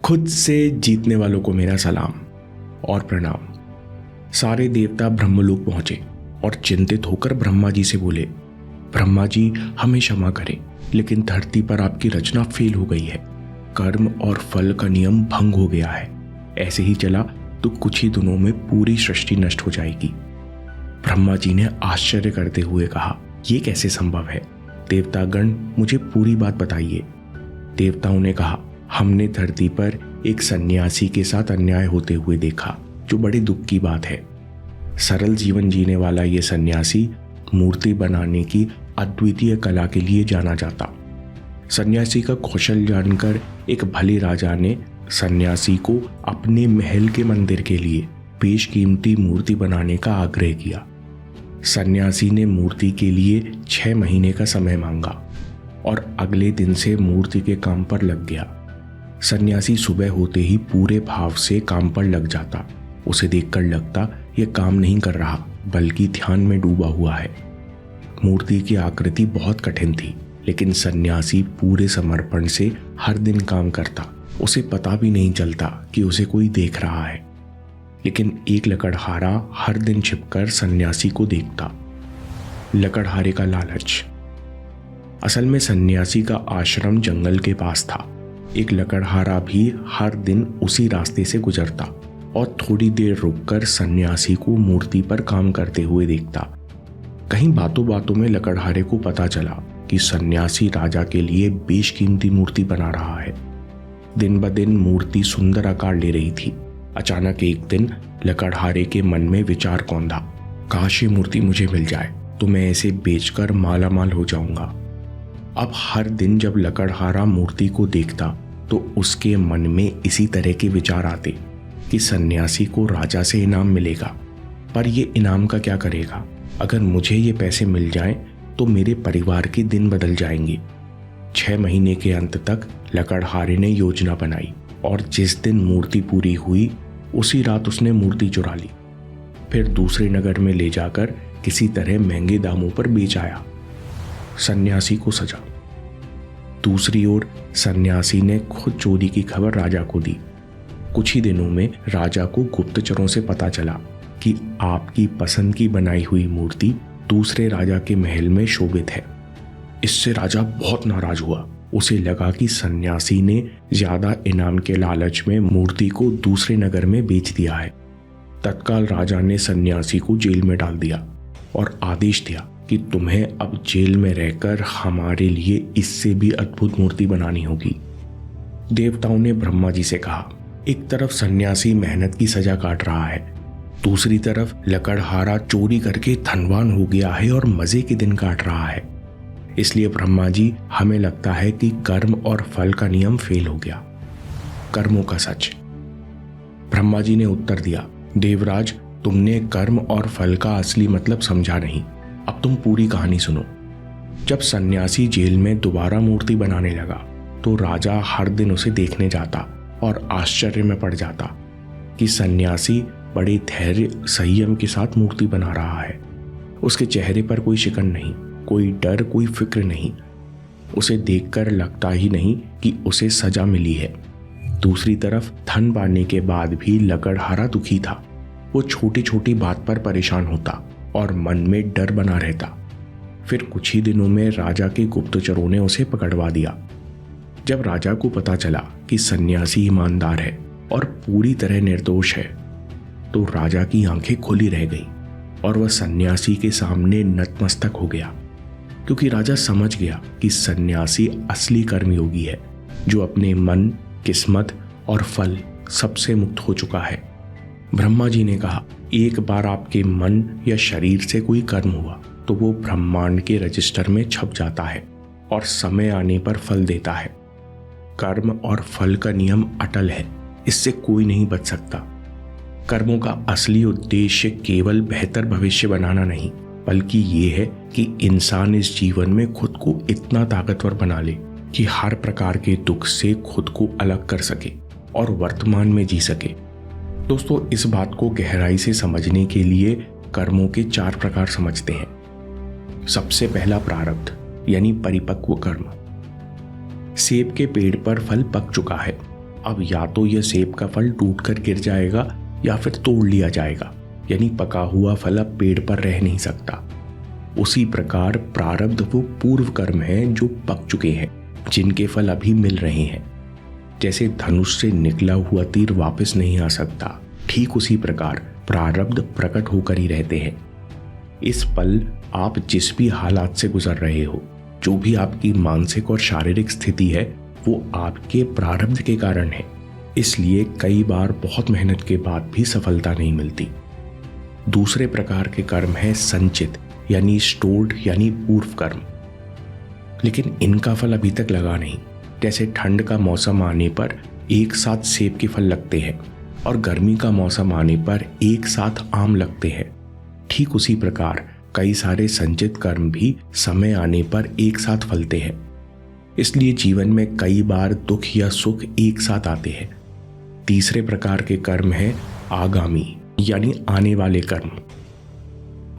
खुद से जीतने वालों को मेरा सलाम और प्रणाम। सारे देवता ब्रह्मलोक पहुंचे और चिंतित होकर ब्रह्मा जी से बोले, ब्रह्मा जी हमें क्षमा करें, लेकिन धरती पर आपकी रचना फेल हो गई है। कर्म और फल का नियम भंग हो गया है। ऐसे ही चला तो कुछ ही दिनों में पूरी सृष्टि नष्ट हो जाएगी। ब्रह्मा जी ने आश्चर्य करते हुए कहा, यह कैसे संभव है? देवतागण मुझे पूरी बात बताइए। देवताओं ने कहा, हमने धरती पर एक सन्यासी के साथ अन्याय होते हुए देखा, जो बड़े दुख की बात है। सरल जीवन जीने वाला ये सन्यासी मूर्ति बनाने की अद्वितीय कला के लिए जाना जाता। सन्यासी का कौशल जानकर एक भले राजा ने सन्यासी को अपने महल के मंदिर के लिए बेशकीमती मूर्ति बनाने का आग्रह किया। सन्यासी ने मूर्ति के लिए 6 महीने का समय मांगा और अगले दिन से मूर्ति के काम पर लग गया। सन्यासी सुबह होते ही पूरे भाव से काम पर लग जाता। उसे देखकर लगता यह काम नहीं कर रहा, बल्कि ध्यान में डूबा हुआ है। मूर्ति की आकृति बहुत कठिन थी, लेकिन सन्यासी पूरे समर्पण से हर दिन काम करता। उसे पता भी नहीं चलता कि उसे कोई देख रहा है। लेकिन एक लकड़हारा हर दिन छिपकर सन्यासी को देखता। लकड़हारे का लालच। असल में सन्यासी का आश्रम जंगल के पास था। एक लकड़हारा भी हर दिन उसी रास्ते से गुजरता और थोड़ी देर रुककर सन्यासी को मूर्ति पर काम करते हुए देखता। कहीं बातों बातों में लकड़हारे को पता चला कि सन्यासी राजा के लिए बेशकीमती मूर्ति बना रहा है। दिन ब दिन मूर्ति सुंदर आकार ले रही थी। अचानक एक दिन लकड़हारे के मन में विचार कौंधा, काश ये मूर्ति मुझे मिल जाए तो मैं इसे बेचकर मालामाल हो जाऊंगा। अब हर दिन जब लकड़हारा मूर्ति को देखता तो उसके मन में इसी तरह के विचार आते कि सन्यासी को राजा से इनाम मिलेगा, पर ये इनाम का क्या करेगा? अगर मुझे ये पैसे मिल जाएं तो मेरे परिवार के दिन बदल जाएंगे। 6 महीने के अंत तक लकड़हारे ने योजना बनाई और जिस दिन मूर्ति पूरी हुई उसी रात उसने मूर्ति चुरा ली। फिर दूसरे नगर में ले जाकर किसी तरह महंगे दामों पर बेच आया। सन्यासी को सजा। दूसरी ओर सन्यासी ने खुद चोरी की खबर राजा को दी। कुछ ही दिनों में राजा को गुप्तचरों से पता चला कि आपकी पसंद की बनाई हुई मूर्ति दूसरे राजा के महल में शोभित है। इससे राजा बहुत नाराज हुआ। उसे लगा कि सन्यासी ने ज्यादा इनाम के लालच में मूर्ति को दूसरे नगर में बेच दिया है। तत्काल राजा ने सन्यासी को जेल में डाल दिया और आदेश दिया कि तुम्हें अब जेल में रहकर हमारे लिए इससे भी अद्भुत मूर्ति बनानी होगी। देवताओं ने ब्रह्मा जी से कहा, एक तरफ सन्यासी मेहनत की सजा काट रहा है, दूसरी तरफ लकड़हारा चोरी करके धनवान हो गया है और मजे के दिन काट रहा है। इसलिए ब्रह्मा जी, हमें लगता है कि कर्म और फल का नियम फेल हो गया। कर्मों का सच। ब्रह्मा जी ने उत्तर दिया, देवराज, तुमने कर्म और फल का असली मतलब समझा नहीं। अब तुम पूरी कहानी सुनो। जब सन्यासी जेल में दोबारा मूर्ति बनाने लगा तो राजा हर दिन उसे देखने जाता और आश्चर्य में पड़ जाता कि सन्यासी बड़े धैर्य संयम के साथ मूर्ति बना रहा है। उसके चेहरे पर कोई शिकन नहीं, कोई डर, कोई फिक्र नहीं। उसे देखकर लगता ही नहीं कि उसे सजा मिली है। दूसरी तरफ धन पाने के बाद भी लकड़हारा दुखी था। वो छोटी छोटी बात पर परेशान होता और मन में डर बना रहता। फिर कुछ ही दिनों में राजा के गुप्तचरों ने उसे पकड़वा दिया। जब राजा को पता चला कि सन्यासी ईमानदार है और पूरी तरह निर्दोष है, तो राजा की आंखें खुली रह गई और वह सन्यासी के सामने नतमस्तक हो गया, क्योंकि राजा समझ गया कि सन्यासी असली कर्मयोगी है, जो अपने मन, किस्मत और फल सबसे मुक्त हो चुका है। ब्रह्मा जी ने कहा, एक बार आपके मन या शरीर से कोई कर्म हुआ तो वो ब्रह्मांड के रजिस्टर में छप जाता है और समय आने पर फल देता है। कर्म और फल का नियम अटल है, इससे कोई नहीं बच सकता। कर्मों का असली उद्देश्य केवल बेहतर भविष्य बनाना नहीं, बल्कि ये है कि इंसान इस जीवन में खुद को इतना ताकतवर बना ले कि हर प्रकार के दुख से खुद को अलग कर सके और वर्तमान में जी सके। दोस्तों, इस बात को गहराई से समझने के लिए कर्मों के 4 प्रकार समझते हैं। सबसे पहला प्रारब्ध यानी परिपक्व कर्म। सेब के पेड़ पर फल पक चुका है, अब या तो यह सेब का फल टूटकर गिर जाएगा या फिर तोड़ लिया जाएगा, यानी पका हुआ फल अब पेड़ पर रह नहीं सकता। उसी प्रकार प्रारब्ध वो पूर्व कर्म हैं जो पक चुके हैं, जिनके फल अभी मिल रहे हैं। जैसे धनुष से निकला हुआ तीर वापस नहीं आ सकता, ठीक उसी प्रकार प्रारब्ध प्रकट होकर ही रहते हैं। इस पल आप जिस भी हालात से गुजर रहे हो, जो भी आपकी मानसिक और शारीरिक स्थिति है, वो आपके प्रारब्ध के कारण है। इसलिए कई बार बहुत मेहनत के बाद भी सफलता नहीं मिलती। दूसरे प्रकार के कर्म है संचित यानी स्टोर्ड यानी पूर्व कर्म, लेकिन इनका फल अभी तक लगा नहीं। जैसे ठंड का मौसम आने पर एक साथ सेब के फल लगते हैं और गर्मी का मौसम आने पर एक साथ आम लगते हैं, ठीक उसी प्रकार कई सारे संचित कर्म भी समय आने पर एक साथ फलते हैं। इसलिए जीवन में कई बार दुख या सुख एक साथ आते हैं। तीसरे प्रकार के कर्म है आगामी यानी आने वाले कर्म।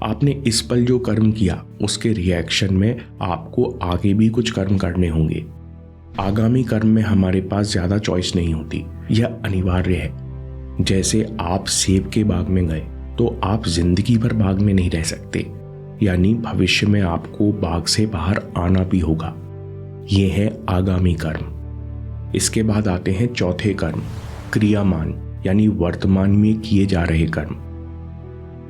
आपने इस पल जो कर्म किया उसके रिएक्शन में आपको आगे भी कुछ कर्म करने होंगे। आगामी कर्म में हमारे पास ज्यादा चॉइस नहीं होती, यह अनिवार्य है। जैसे आप सेब के बाग में गए तो आप जिंदगी भर बाग में नहीं रह सकते, यानी भविष्य में आपको बाग से बाहर आना भी होगा। ये है आगामी कर्म। इसके बाद आते हैं चौथे कर्म क्रियामान यानी वर्तमान में किए जा रहे कर्म।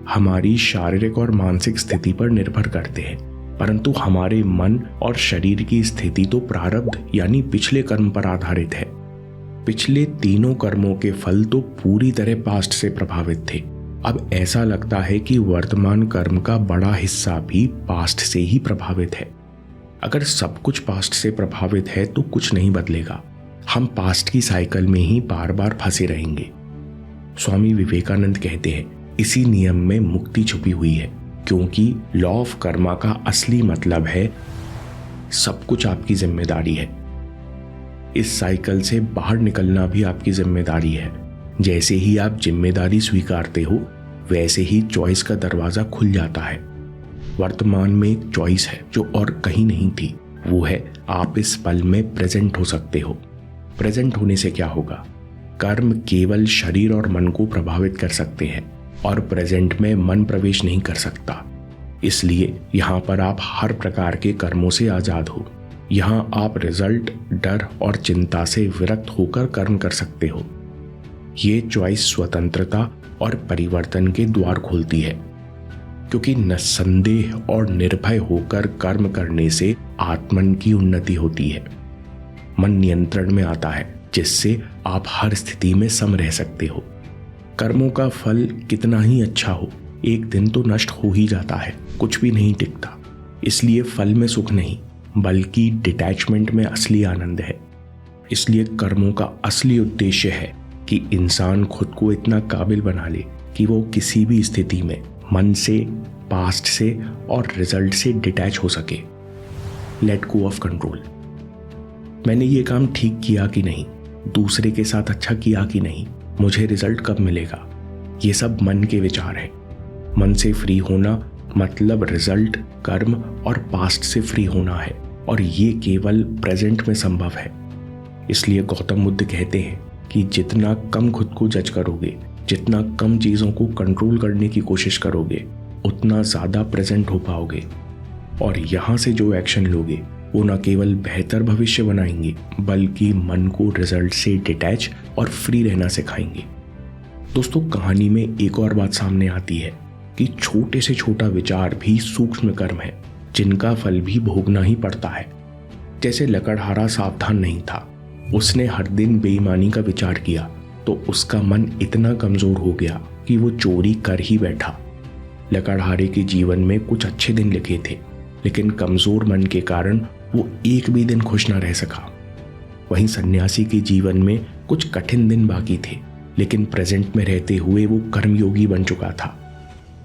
हमारी शारीरिक और मानसिक स्थिति पर निर्भर करते हैं, परंतु हमारे मन और शरीर की स्थिति तो प्रारब्ध यानी पिछले कर्म पर आधारित है। पिछले तीनों कर्मों के फल तो पूरी तरह पास्ट से प्रभावित थे। अब ऐसा लगता है कि वर्तमान कर्म का बड़ा हिस्सा भी पास्ट से ही प्रभावित है। अगर सब कुछ पास्ट से प्रभावित है तो कुछ नहीं बदलेगा। हम पास्ट की साइकिल में ही बार बार फंसे रहेंगे। स्वामी विवेकानंद कहते हैं, इसी नियम में मुक्ति छुपी हुई है, क्योंकि लॉ ऑफ कर्मा का असली मतलब है सब कुछ आपकी जिम्मेदारी है। इस साइकिल से बाहर निकलना भी आपकी जिम्मेदारी है। जैसे ही आप जिम्मेदारी स्वीकारते हो, वैसे ही चॉइस का दरवाजा खुल जाता है। वर्तमान में एक चॉइस है जो और कहीं नहीं थी, वो है आप इस पल में प्रेजेंट हो सकते हो। प्रेजेंट होने से क्या होगा? कर्म केवल शरीर और मन को प्रभावित कर सकते हैं और प्रेजेंट में मन प्रवेश नहीं कर सकता। इसलिए यहाँ पर आप हर प्रकार के कर्मों से आजाद हो। यहाँ आप रिजल्ट, डर और चिंता से विरक्त होकर कर्म कर सकते हो। ये चॉइस स्वतंत्रता और परिवर्तन के द्वार खोलती है, क्योंकि निस्संदेह और निर्भय होकर कर्म करने से आत्मन की उन्नति होती है। मन नियंत्रण में आता है, जिससे आप हर स्थिति में सम रह सकते हो। कर्मों का फल कितना ही अच्छा हो, एक दिन तो नष्ट हो ही जाता है, कुछ भी नहीं टिकता। इसलिए फल में सुख नहीं, बल्कि डिटैचमेंट में असली आनंद है। इसलिए कर्मों का असली उद्देश्य है कि इंसान खुद को इतना काबिल बना ले कि वो किसी भी स्थिति में मन से, पास्ट से और रिजल्ट से डिटैच हो सके। Let go of control. मैंने ये काम ठीक किया कि नहीं, दूसरे के साथ अच्छा किया कि नहीं, मुझे रिजल्ट कब मिलेगा, ये सब मन के विचार हैं। मन से फ्री होना मतलब रिजल्ट, कर्म और पास्ट से फ्री होना है, और ये केवल प्रेजेंट में संभव है। इसलिए गौतम बुद्ध कहते हैं कि जितना कम खुद को जज करोगे, जितना कम चीज़ों को कंट्रोल करने की कोशिश करोगे, उतना ज़्यादा प्रेजेंट हो पाओगे। और यहाँ से जो एक्शन लोगे वो न केवल बेहतर भविष्य बनाएंगे, बल्कि मन को रिजल्ट से डिटैच और फ्री रहना सिखाएंगे। दोस्तों, कहानी में एक और बात सामने आती है कि छोटे से छोटा विचार भी सूक्ष्म कर्म है, जिनका फल भी भोगना ही पड़ता है। जैसे लकड़हारा सावधान नहीं था, उसने हर दिन बेईमानी का विचार किया तो उसका मन इतना कमजोर हो गया कि वो चोरी कर ही बैठा। लकड़हारे के जीवन में कुछ अच्छे दिन लिखे थे, लेकिन कमजोर मन के कारण वो एक भी दिन खुश ना रह सका। वहीं सन्यासी के जीवन में कुछ कठिन दिन बाकी थे, लेकिन प्रेजेंट में रहते हुए वो कर्मयोगी बन चुका था।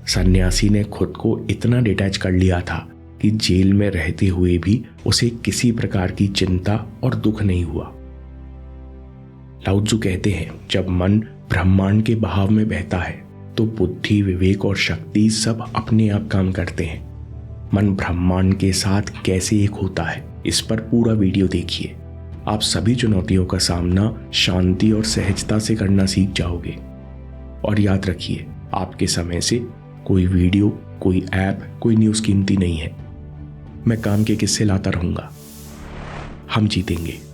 सन्यासी ने खुद को इतना डिटैच कर लिया था कि जेल में रहते हुए भी उसे किसी प्रकार की चिंता और दुख नहीं हुआ। लाओ त्सु कहते हैं, जब मन ब्रह्मांड के बहाव में बहता है तो बुद्धि, विवेक और शक्ति सब अपने आप काम करते हैं। मन ब्रह्मांड के साथ कैसे एक होता है, इस पर पूरा वीडियो देखिए। आप सभी चुनौतियों का सामना शांति और सहजता से करना सीख जाओगे। और याद रखिए, आपके समय से कोई वीडियो, कोई ऐप, कोई न्यूज़ कीमती नहीं है। मैं काम के किस्से लाता रहूंगा। हम जीतेंगे।